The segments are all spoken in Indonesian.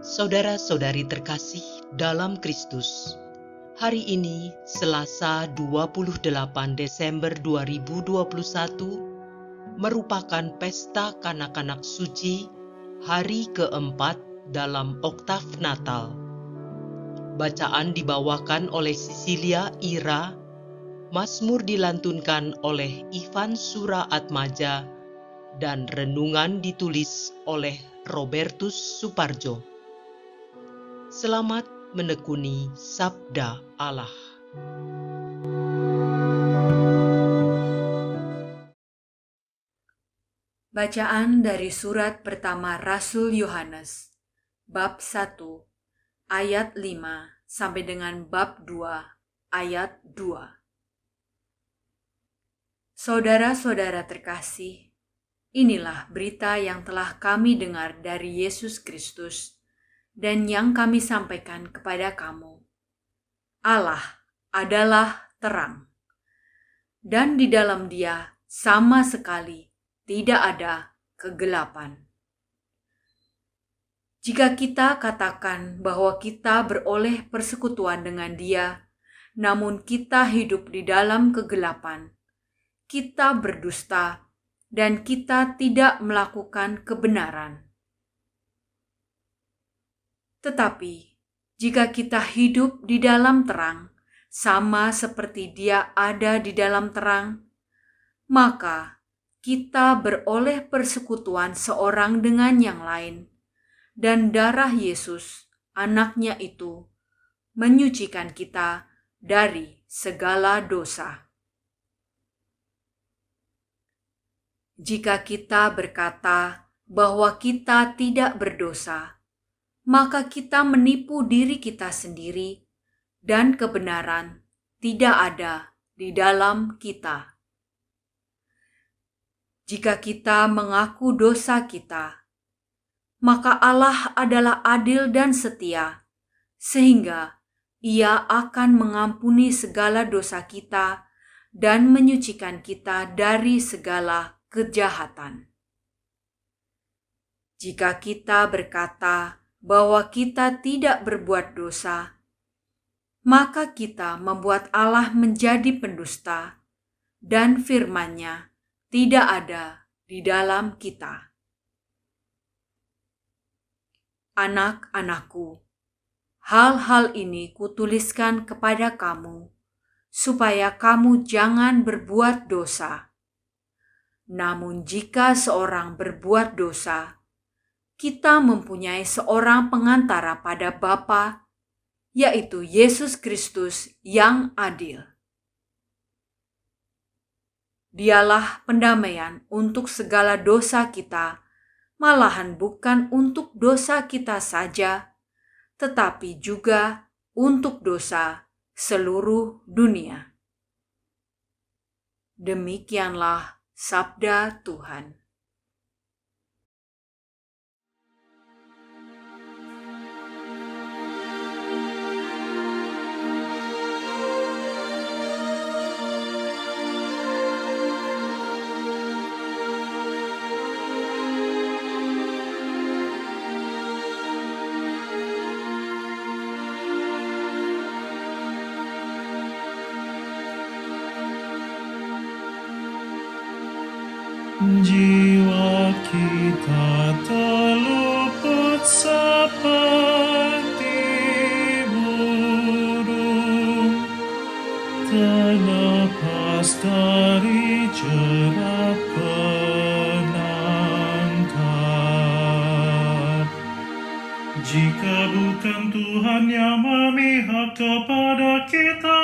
Saudara-saudari terkasih dalam Kristus, hari ini Selasa 28 Desember 2021 merupakan pesta kanak-kanak suci hari keempat dalam oktav Natal. Bacaan dibawakan oleh Sisilia Ira, Mazmur dilantunkan oleh Ivan Suraatmaja, dan renungan ditulis oleh Robertus Suparjo. Selamat menekuni Sabda Allah. Bacaan dari surat pertama Rasul Yohanes, bab 1, ayat 5 sampai dengan bab 2, ayat 2. Saudara-saudara terkasih, inilah berita yang telah kami dengar dari Yesus Kristus dan yang kami sampaikan kepada kamu. Allah adalah terang, dan di dalam Dia sama sekali tidak ada kegelapan. Jika kita katakan bahwa kita beroleh persekutuan dengan Dia, namun kita hidup di dalam kegelapan, kita berdusta dan kita tidak melakukan kebenaran. Tetapi, jika kita hidup di dalam terang, sama seperti Dia ada di dalam terang, maka kita beroleh persekutuan seorang dengan yang lain, dan darah Yesus, anaknya itu, menyucikan kita dari segala dosa. Jika kita berkata bahwa kita tidak berdosa, maka kita menipu diri kita sendiri, dan kebenaran tidak ada di dalam kita. Jika kita mengaku dosa kita, maka Allah adalah adil dan setia, sehingga Ia akan mengampuni segala dosa kita dan menyucikan kita dari segala kejahatan. Jika kita berkata bahwa kita tidak berbuat dosa, maka kita membuat Allah menjadi pendusta, dan firman-Nya tidak ada di dalam kita. Anak-anakku, hal-hal ini kutuliskan kepada kamu, supaya kamu jangan berbuat dosa. Namun jika seorang berbuat dosa, kita mempunyai seorang pengantara pada Bapa, yaitu Yesus Kristus yang adil. Dialah pendamaian untuk segala dosa kita, malahan bukan untuk dosa kita saja, tetapi juga untuk dosa seluruh dunia. Demikianlah sabda Tuhan. Jiwa kita terluput seperti burung, terlepas dari jerat penangkap. Jika bukan Tuhan yang memihak kepada kita,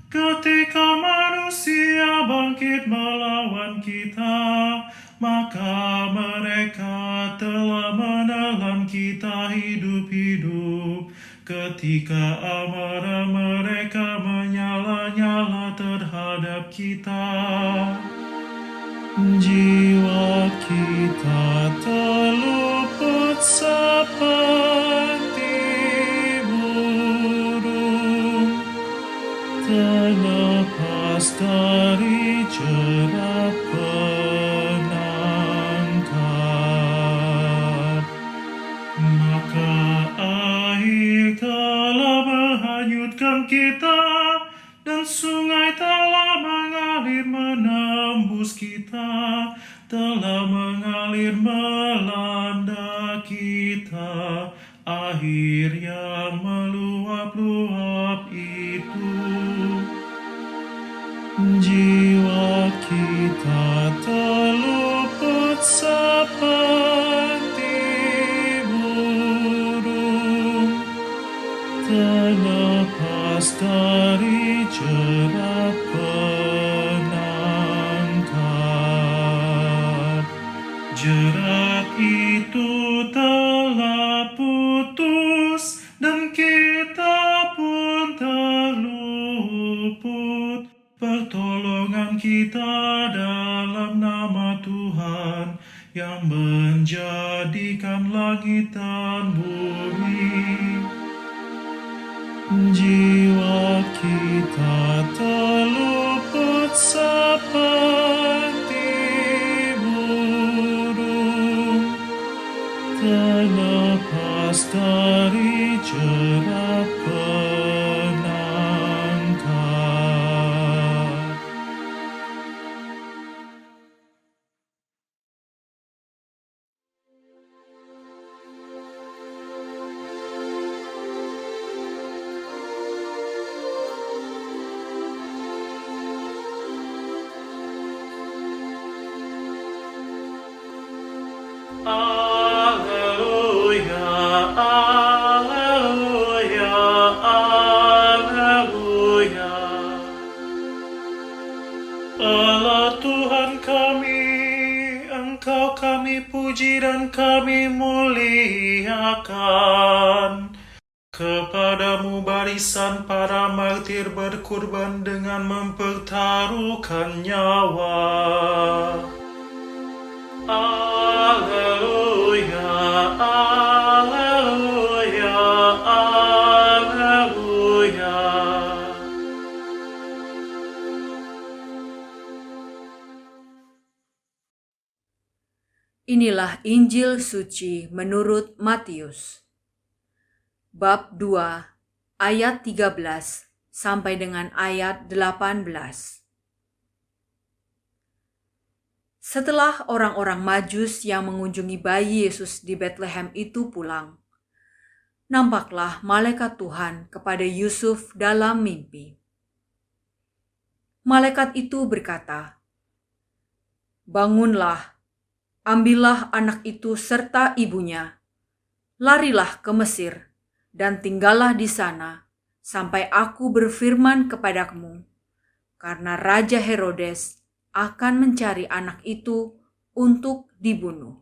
ketika manusia bangkit melawan kita, maka mereka telah menelan kita hidup-hidup ketika amarah mereka menyala-nyala terhadap kita. Jiwa kita terluput seperti burung, terlepas dari jerat penangkap. Maka kita, dan sungai telah mengalir menembus kita, telah mengalir melanda kita, air yang meluap-luap itu. Jiwa kita terluput seperti burung, terlepas dari jerat penangkap. Jerat itu telah putus, dan kita pun terluput. Pertolongan kita dalam nama Tuhan yang menjadikan langit dan bumi. Jiwa kita terluput seperti burung, terlepas dari jerat penangkap. Alleluia, alleluia, alleluia. Allah Tuhan kami, Engkau kami puji dan kami muliakan. Kepadamu barisan para martir berkurban dengan mempertaruhkan nyawa. Alleluia, alleluia, alleluia. Inilah Injil suci menurut Matius. Bab 2 ayat 13 sampai dengan ayat 18. Setelah orang-orang Majus yang mengunjungi bayi Yesus di Betlehem itu pulang, nampaklah malaikat Tuhan kepada Yusuf dalam mimpi. Malaikat itu berkata, "Bangunlah, ambillah anak itu serta ibunya, larilah ke Mesir, dan tinggallah di sana sampai aku berfirman kepadamu, karena Raja Herodes akan mencari anak itu untuk dibunuh."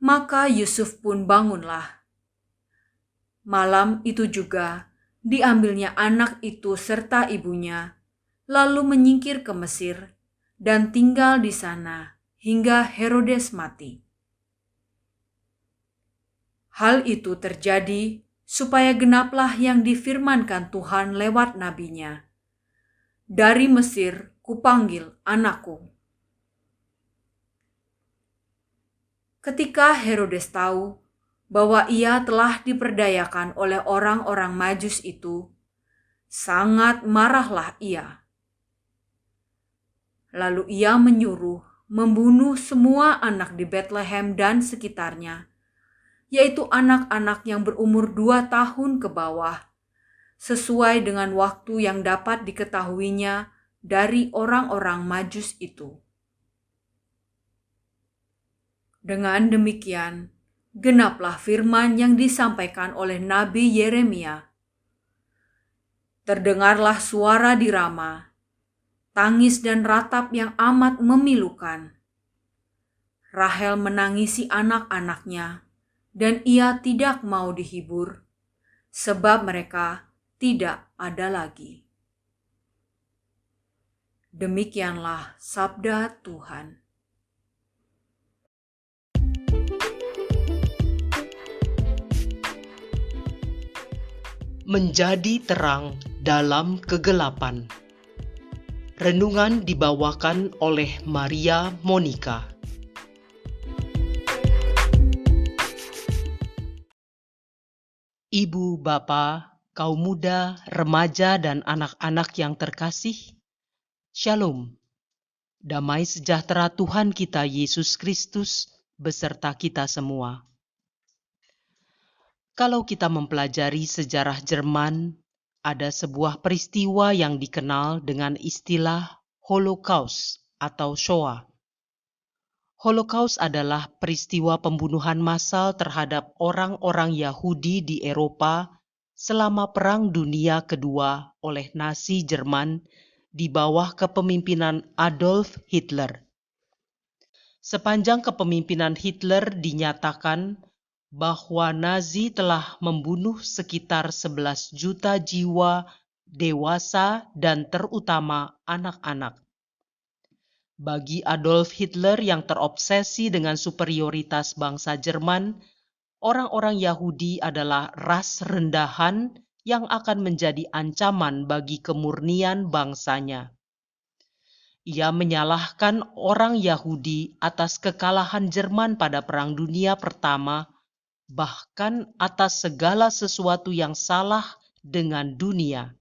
Maka Yusuf pun bangunlah. Malam itu juga diambilnya anak itu serta ibunya, lalu menyingkir ke Mesir dan tinggal di sana hingga Herodes mati. Hal itu terjadi supaya genaplah yang difirmankan Tuhan lewat nabinya, "Dari Mesir kupanggil anakku." Ketika Herodes tahu bahwa ia telah diperdayakan oleh orang-orang Majus itu, sangat marahlah ia. Lalu ia menyuruh membunuh semua anak di Betlehem dan sekitarnya, yaitu anak-anak yang berumur 2 tahun ke bawah, sesuai dengan waktu yang dapat diketahuinya dari orang-orang Majus itu. Dengan demikian, genaplah firman yang disampaikan oleh Nabi Yeremia. Terdengarlah suara di Rama, tangis dan ratap yang amat memilukan. Rahel menangisi anak-anaknya, dan ia tidak mau dihibur, sebab mereka tidak ada lagi. Demikianlah sabda Tuhan. Menjadi terang dalam kegelapan. Renungan dibawakan oleh Maria Monica. Ibu, Bapa, kaum muda, remaja, dan anak-anak yang terkasih, Shalom. Damai sejahtera Tuhan kita Yesus Kristus beserta kita semua. Kalau kita mempelajari sejarah Jerman, ada sebuah peristiwa yang dikenal dengan istilah Holocaust atau Shoah. Holocaust adalah peristiwa pembunuhan massal terhadap orang-orang Yahudi di Eropa selama Perang Dunia Kedua oleh Nazi Jerman di bawah kepemimpinan Adolf Hitler. Sepanjang kepemimpinan Hitler dinyatakan bahwa Nazi telah membunuh sekitar 11 juta jiwa dewasa dan terutama anak-anak. Bagi Adolf Hitler yang terobsesi dengan superioritas bangsa Jerman, orang-orang Yahudi adalah ras rendahan yang akan menjadi ancaman bagi kemurnian bangsanya. Ia menyalahkan orang Yahudi atas kekalahan Jerman pada Perang Dunia Pertama, bahkan atas segala sesuatu yang salah dengan dunia.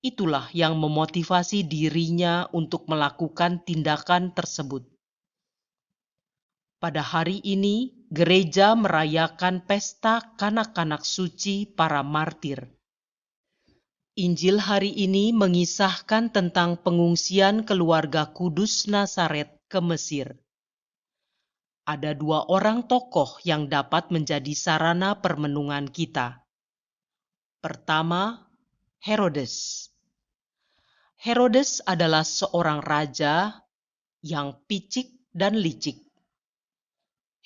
Itulah yang memotivasi dirinya untuk melakukan tindakan tersebut. Pada hari ini, gereja merayakan pesta kanak-kanak suci para martir. Injil hari ini mengisahkan tentang pengungsian keluarga kudus Nazaret ke Mesir. Ada 2 orang tokoh yang dapat menjadi sarana permenungan kita. Pertama, Herodes. Herodes adalah seorang raja yang picik dan licik.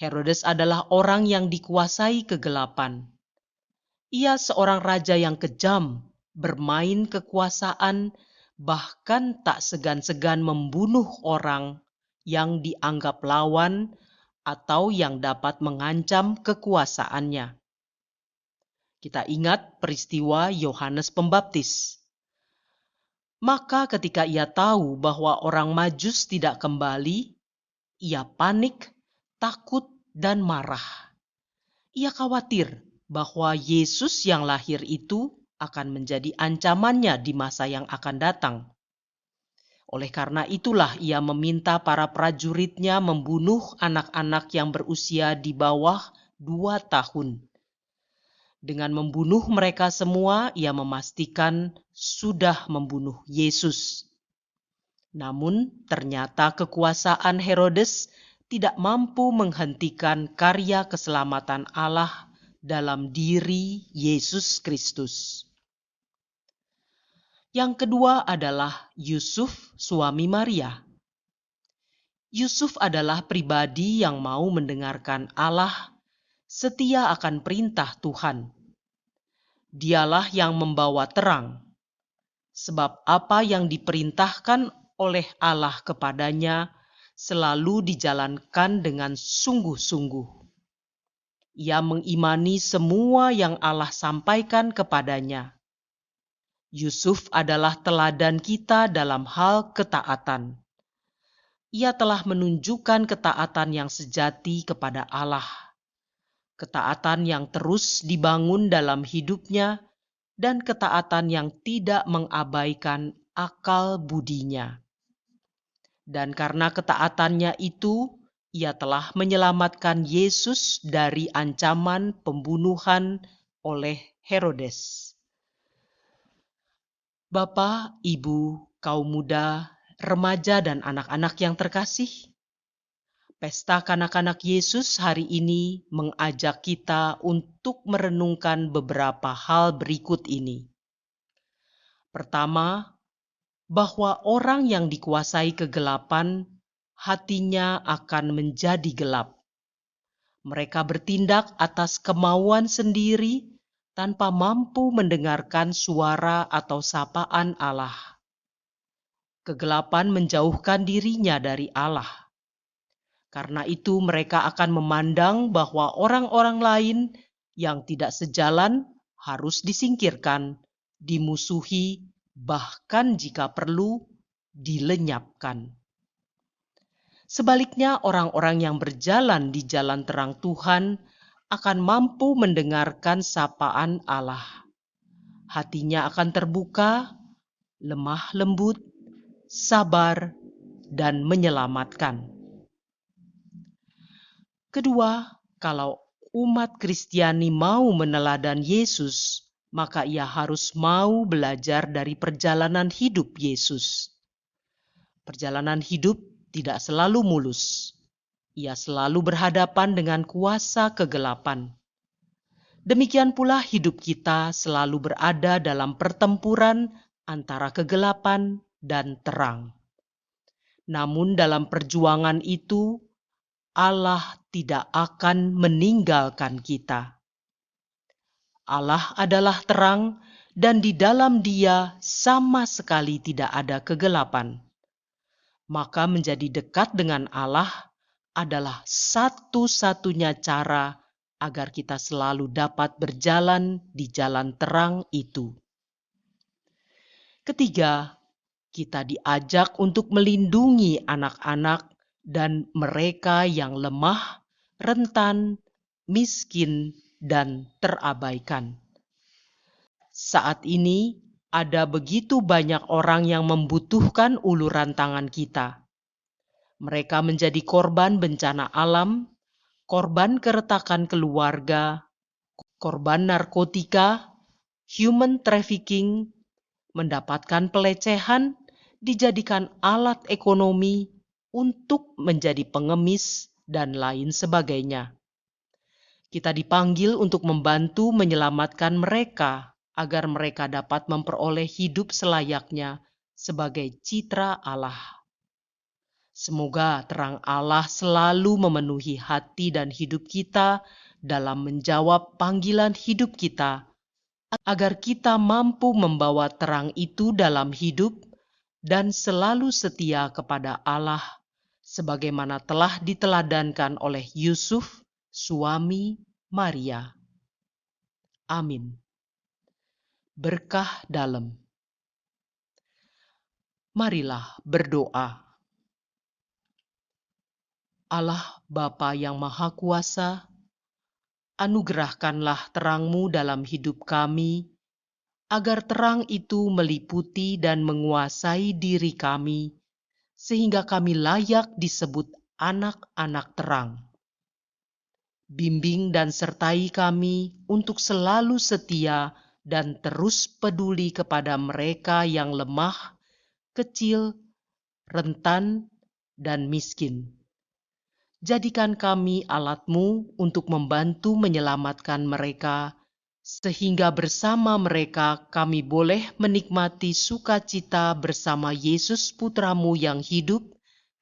Herodes adalah orang yang dikuasai kegelapan. Ia seorang raja yang kejam, bermain kekuasaan, bahkan tak segan-segan membunuh orang yang dianggap lawan atau yang dapat mengancam kekuasaannya. Kita ingat peristiwa Yohanes Pembaptis. Maka ketika ia tahu bahwa orang Majus tidak kembali, ia panik, takut, dan marah. Ia khawatir bahwa Yesus yang lahir itu akan menjadi ancamannya di masa yang akan datang. Oleh karena itulah ia meminta para prajuritnya membunuh anak-anak yang berusia di bawah 2 tahun. Dengan membunuh mereka semua, ia memastikan sudah membunuh Yesus. Namun, ternyata kekuasaan Herodes tidak mampu menghentikan karya keselamatan Allah dalam diri Yesus Kristus. Yang kedua adalah Yusuf, suami Maria. Yusuf adalah pribadi yang mau mendengarkan Allah, setia akan perintah Tuhan. Dialah yang membawa terang, sebab apa yang diperintahkan oleh Allah kepadanya selalu dijalankan dengan sungguh-sungguh. Ia mengimani semua yang Allah sampaikan kepadanya. Yusuf adalah teladan kita dalam hal ketaatan. Ia telah menunjukkan ketaatan yang sejati kepada Allah. Ketaatan yang terus dibangun dalam hidupnya, dan ketaatan yang tidak mengabaikan akal budinya. Dan karena ketaatannya itu, ia telah menyelamatkan Yesus dari ancaman pembunuhan oleh Herodes. Bapak, Ibu, kaum muda, remaja, dan anak-anak yang terkasih, Pesta Kanak-kanak Yesus hari ini mengajak kita untuk merenungkan beberapa hal berikut ini. Pertama, bahwa orang yang dikuasai kegelapan, hatinya akan menjadi gelap. Mereka bertindak atas kemauan sendiri tanpa mampu mendengarkan suara atau sapaan Allah. Kegelapan menjauhkan dirinya dari Allah. Karena itu mereka akan memandang bahwa orang-orang lain yang tidak sejalan harus disingkirkan, dimusuhi, bahkan jika perlu dilenyapkan. Sebaliknya orang-orang yang berjalan di jalan terang Tuhan akan mampu mendengarkan sapaan Allah. Hatinya akan terbuka, lemah lembut, sabar, dan menyelamatkan. Kedua, kalau umat Kristiani mau meneladani Yesus, maka ia harus mau belajar dari perjalanan hidup Yesus. Perjalanan hidup tidak selalu mulus. Ia selalu berhadapan dengan kuasa kegelapan. Demikian pula hidup kita selalu berada dalam pertempuran antara kegelapan dan terang. Namun dalam perjuangan itu, Allah tidak akan meninggalkan kita. Allah adalah terang, dan di dalam Dia sama sekali tidak ada kegelapan. Maka menjadi dekat dengan Allah adalah satu-satunya cara agar kita selalu dapat berjalan di jalan terang itu. Ketiga, kita diajak untuk melindungi anak-anak dan mereka yang lemah, rentan, miskin, dan terabaikan. Saat ini ada begitu banyak orang yang membutuhkan uluran tangan kita. Mereka menjadi korban bencana alam, korban keretakan keluarga, korban narkotika, human trafficking, mendapatkan pelecehan, dijadikan alat ekonomi untuk menjadi pengemis, dan lain sebagainya. Kita dipanggil untuk membantu menyelamatkan mereka agar mereka dapat memperoleh hidup selayaknya sebagai citra Allah. Semoga terang Allah selalu memenuhi hati dan hidup kita dalam menjawab panggilan hidup kita, agar kita mampu membawa terang itu dalam hidup dan selalu setia kepada Allah, sebagaimana telah diteladankan oleh Yusuf, suami Maria. Amin. Berkah dalam. Marilah berdoa. Allah Bapa yang Maha Kuasa, anugerahkanlah terang-Mu dalam hidup kami, agar terang itu meliputi dan menguasai diri kami, sehingga kami layak disebut anak-anak terang. Bimbing dan sertai kami untuk selalu setia dan terus peduli kepada mereka yang lemah, kecil, rentan, dan miskin. Jadikan kami alat-Mu untuk membantu menyelamatkan mereka, sehingga bersama mereka kami boleh menikmati sukacita bersama Yesus Putra-Mu yang hidup,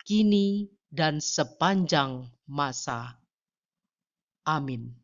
kini dan sepanjang masa. Amin.